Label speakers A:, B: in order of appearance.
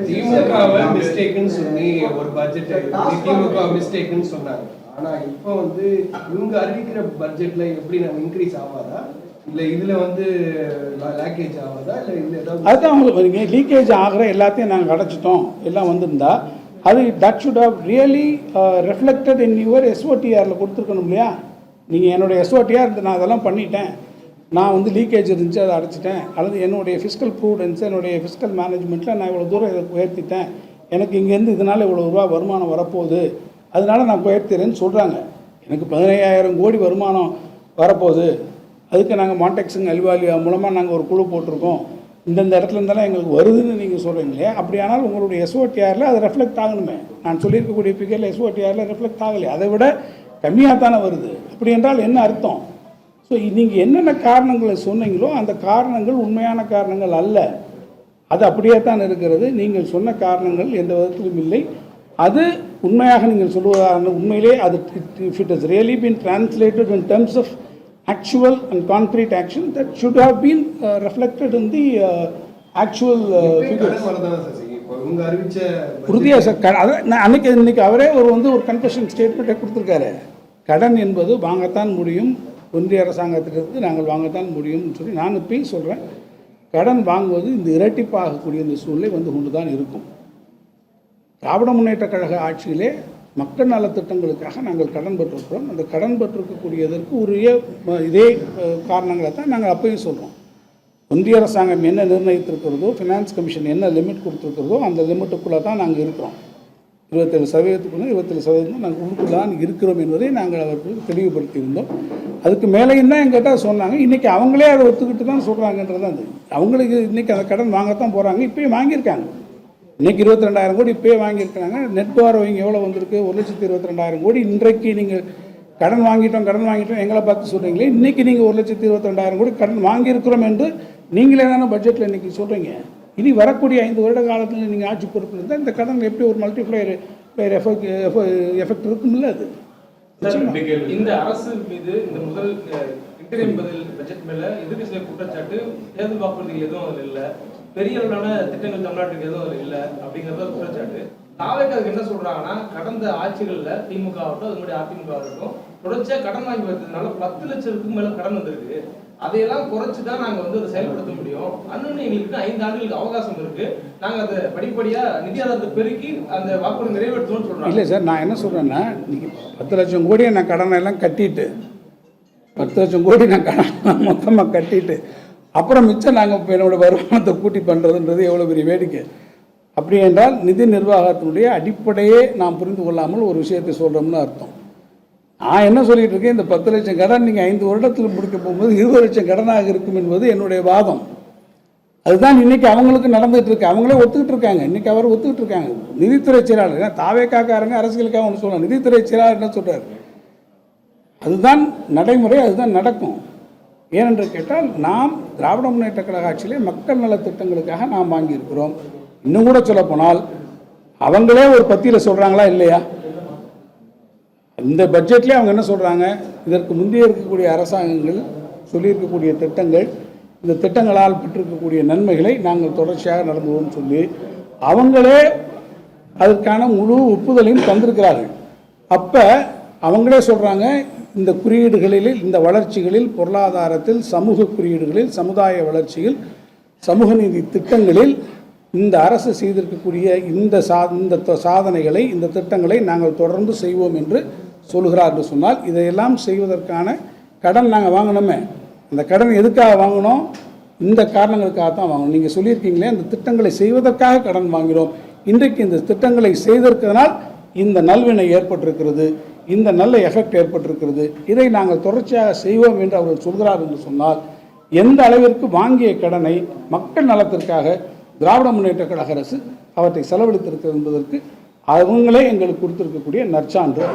A: திமுகவை மிஸ்டேக்குன்னு சொல்லி ஒரு பட்ஜெட் திமுக மிஸ்டேக்குன்னு சொன்னாங்க. ஆனா இப்போ வந்து இவங்க அறிவிக்கிற பட்ஜெட்ல எப்படி நம்ம இன்க்ரீஸ் ஆகாதா, இல்லை இதில் வந்து லேக்கேஜ் ஆகாதா, இல்லை இதில் ஏதாவது
B: அதுதான் உங்களுக்கு லீக்கேஜ் ஆகிற எல்லாத்தையும் நாங்கள் அடைச்சிட்டோம் எல்லாம் வந்திருந்தா அது that should have really reflected in your எஸ்ஓடிஆரில் கொடுத்துருக்கணும் இல்லையா? நீங்கள் என்னுடைய எஸ்ஓடிஆர் இருந்து நான் அதெல்லாம் பண்ணிட்டேன், நான் வந்து லீக்கேஜ் இருந்துச்சு அதை அடைச்சிட்டேன், அல்லது என்னுடைய ஃபிஸ்கல் ப்ரூடன்ஸ் என்னுடைய ஃபிஸ்கல் மேனேஜ்மெண்ட்டில் நான் இவ்வளோ தூரம் இதை உயர்த்திட்டேன், எனக்கு இங்கேருந்து இதனால் இவ்வளோ ரூபா வருமானம் வரப்போகுது அதனால் நான் உயர்த்திறேன்னு சொல்கிறாங்க. எனக்கு 15,000 கோடி வருமானம் வரப்போகுது, அதுக்கு நாங்கள் மான்டெக்ஸுங்க அல்வாலியா மூலமாக நாங்கள் ஒரு குழு போட்டிருக்கோம், இந்தந்த இடத்துல இருந்தாலும் எங்களுக்கு வருதுன்னு நீங்கள் சொல்கிறீங்களே, அப்படியானால் உங்களுடைய எஸ்ஓடிஆரில் அது ரெஃப்ளெக்ட் ஆகணுமே. நான் சொல்லியிருக்கக்கூடிய பிகரில் எஸ்ஓடிஆரில் ரெஃப்ளெக்ட் ஆகலையே, அதை விட கம்மியாக தானே வருது. அப்படி என்றால் என்ன அர்த்தம்? ஸோ நீங்கள் என்னென்ன காரணங்களை சொன்னீங்களோ அந்த காரணங்கள் உண்மையான காரணங்கள் அல்ல, அது அப்படியே தான் இருக்கிறது. நீங்கள் சொன்ன காரணங்கள் எந்த விதத்திலும் இல்லை. அது உண்மையாக நீங்கள் சொல்வதான உண்மையிலே அது if it has really been translated in terms of actual and concrete action that should have been reflected in the actual figures. உறுதியாக சார், அதான் இன்னைக்கு அவரே ஒரு கன்ஃபெஷன் ஸ்டேட்மெண்ட்டை கொடுத்துருக்காரு. கடன் என்பது வாங்கத்தான் முடியும், ஒன்றிய அரசாங்கத்திலிருந்து நாங்கள் வாங்கத்தான் முடியும்னு சொல்லி நான் இப்பயும் சொல்கிறேன். கடன் வாங்குவது இந்த இரட்டிப்பாகக்கூடிய இந்த சூழ்நிலை வந்து கொண்டு தான் இருக்கும். திராவிட முன்னேற்ற கழக ஆட்சியிலே மக்கள் நலத்திட்டங்களுக்காக நாங்கள் கடன் பெற்றிருக்கிறோம். அந்த கடன் பெற்றிருக்கக்கூடியதற்கு உரிய இதே காரணங்களை தான் நாங்கள் அப்பயும் சொல்கிறோம். ஒன்றிய அரசாங்கம் என்ன நிர்ணயித்திருக்கிறதோ, ஃபினான்ஸ் கமிஷன் என்ன லிமிட் கொடுத்துருக்கிறதோ அந்த லிமிட்டுக்குள்ளே தான் நாங்கள் இருக்கிறோம். 27% 27% நாங்கள் உள்ளுக்குள்ளான் இருக்கிறோம் என்பதை நாங்கள் அவர்களுக்கு தெளிவுபடுத்தியிருந்தோம். அதுக்கு மேலேயும் தான் எங்கிட்ட சொன்னாங்க. இன்றைக்கி அவங்களே அதை ஒத்துக்கிட்டு தான் சொல்கிறாங்கன்றது தான். அது அவங்களுக்கு இன்றைக்கி அந்த கடன் வாங்கத்தான் போகிறாங்க, இப்போயும் வாங்கியிருக்காங்க. இன்றைக்கி 22,000 கோடி இப்போயே வாங்கியிருக்கிறாங்க. நெட் பாரோவிங் எவ்வளோ வந்திருக்கு? 1,22,000 கோடி. இன்றைக்கு நீங்கள் கடன் வாங்கிட்டோம் எங்களை பார்த்து சொல்கிறீங்களே, இன்றைக்கி நீங்கள் 1,22,000 கோடி கடன் வாங்கியிருக்கிறோம் என்று நீங்களே தானே பட்ஜெட்டில் இன்றைக்கி சொல்கிறீங்க. இனி வரக்கூடிய 5 வருட காலத்தில் நீங்கள் ஆட்சி பொறுப்பு இருந்தால் இந்த கடன் எப்படி ஒரு மல்டிப்ளையர் எஃபெக்ட் இருக்கும்ல? அது
C: இந்த அரசு மீது இந்த முதல் இன்டரிம் பதில் பட்ஜெட் மேல எதிர்க்கட்சிகள் குற்றச்சாட்டு தேர்தல் வாக்குறுதிகள் எதுவும் அதில் இல்லை, பெரிய அளவிலான திட்டங்கள் தமிழ்நாட்டுக்கு எதுவும் அதில் இல்லை அப்படிங்கிறத குற்றச்சாட்டு. தாவேக்காவுக்கு என்ன சொல்றாங்கன்னா, கடந்த ஆட்சிகள்ல திமுக ஆகட்டும் அது மாதிரி அதிமுக ஆகட்டும் தொடர்ச்சியா கடன் வாங்கி வந்ததுனால 10 லட்சத்துக்கு மேல கடன் வந்திருக்கு, அதையெல்லாம் குறைச்சுதான் நாங்க வந்து அதை செயல்படுத்த முடியும். அண்ணன் எங்களுக்கு 5 ஆண்டுகளுக்கு அவகாசம் இருக்கு, நாங்க அதை படிப்படியா நிதி ஆதாரத்தை பெருக்கி அந்த வாக்குறுதி நிறைவேற்றணும்னு சொல்றோம்.
B: இல்லை சார், நான் என்ன சொல்றேன்னா, இன்னைக்கு 10 லட்சம் கோடியை நான் கடனை எல்லாம் கட்டிட்டு 10 லட்சம் கோடி நான் கடன் மொத்தமாக கட்டிட்டு அப்புறம் மிச்சம் நாங்கள் என்னோட வருமானத்தை கூட்டி பண்ணுறதுன்றது எவ்வளோ பெரிய வேடிக்கை. அப்படி என்றால் நிதி நிர்வாகத்தினுடைய அடிப்படையே நாம் புரிந்து கொள்ளாமல் ஒரு விஷயத்தை சொல்கிறோம்னு அர்த்தம். நான் என்ன சொல்லிகிட்டு இருக்கேன், இந்த 10 லட்சம் கடன் நீங்கள் 5 வருடத்தில் முடிக்க போகும்போது 20 லட்சம் கடனாக இருக்கும் என்பது என்னுடைய வாதம். அதுதான் இன்றைக்கி அவங்களுக்கு நடந்துகிட்டு இருக்கு. அவங்களே ஒத்துக்கிட்டு இருக்காங்க. இன்றைக்கி அவர் ஒத்துக்கிட்டு இருக்காங்க. நிதித்துறை செயலாளர், ஏன்னா தாவேக்காரங்க அரசியலுக்காக ஒன்று சொல்லலாம், நிதித்துறை செயலாளர் என்ன சொல்கிறார், அதுதான் நடைமுறை, அதுதான் நடக்கும். ஏனென்று கேட்டால் நாம் திராவிட முன்னேற்ற கழக ஆட்சியிலே மக்கள் நலத்திட்டங்களுக்காக நாம் வாங்கியிருக்கிறோம். இன்னும் கூட சொல்லப்போனால் அவங்களே ஒரு பத்தியில் சொல்கிறாங்களா இல்லையா? இந்த பட்ஜெட்லேயே அவங்க என்ன சொல்கிறாங்க, இதற்கு முந்தைய இருக்கக்கூடிய அரசாங்கங்கள் சொல்லியிருக்கக்கூடிய திட்டங்கள், இந்த திட்டங்களால் பெற்றிருக்கக்கூடிய நன்மைகளை நாங்கள் தொடர்ச்சியாக நடந்துவோம்னு சொல்லி அவங்களே அதற்கான முழு ஒப்புதலையும் தந்திருக்கிறார்கள். அப்போ அவங்களே சொல்கிறாங்க, இந்த குறியீடுகளில், இந்த வளர்ச்சிகளில், பொருளாதாரத்தில், சமூக குறியீடுகளில், சமுதாய வளர்ச்சியில், சமூக நீதி திட்டங்களில் இந்த அரசு செய்திருக்கக்கூடிய இந்த சாதனைகளை, இந்த திட்டங்களை நாங்கள் தொடர்ந்து செய்வோம் என்று சொல்கிறார் என்று சொன்னால், இதையெல்லாம் செய்வதற்கான கடன் நாங்கள் வாங்கணுமே. அந்த கடன் எதுக்காக வாங்கணும்? இந்த காரணங்களுக்காக தான் வாங்கணும். நீங்கள் சொல்லியிருக்கீங்களே, இந்த திட்டங்களை செய்வதற்காக கடன் வாங்கினோம். இன்றைக்கு இந்த திட்டங்களை செய்திருக்கிறதுனால் இந்த நல்வினை ஏற்பட்டிருக்கிறது, இந்த நல்ல எஃபெக்ட் ஏற்பட்டிருக்கிறது, இதை நாங்கள் தொடர்ச்சியாக செய்வோம் என்று அவர்கள் சொல்கிறார் என்று சொன்னால், எந்த அளவிற்கு வாங்கிய கடனை மக்கள் நலத்திற்காக திராவிட முன்னேற்ற கழக அரசு அவற்றை செலவழித்திருக்கிறது என்பதற்கு அவங்களே எங்களுக்கு கொடுத்திருக்கக்கூடிய நற்சான்று.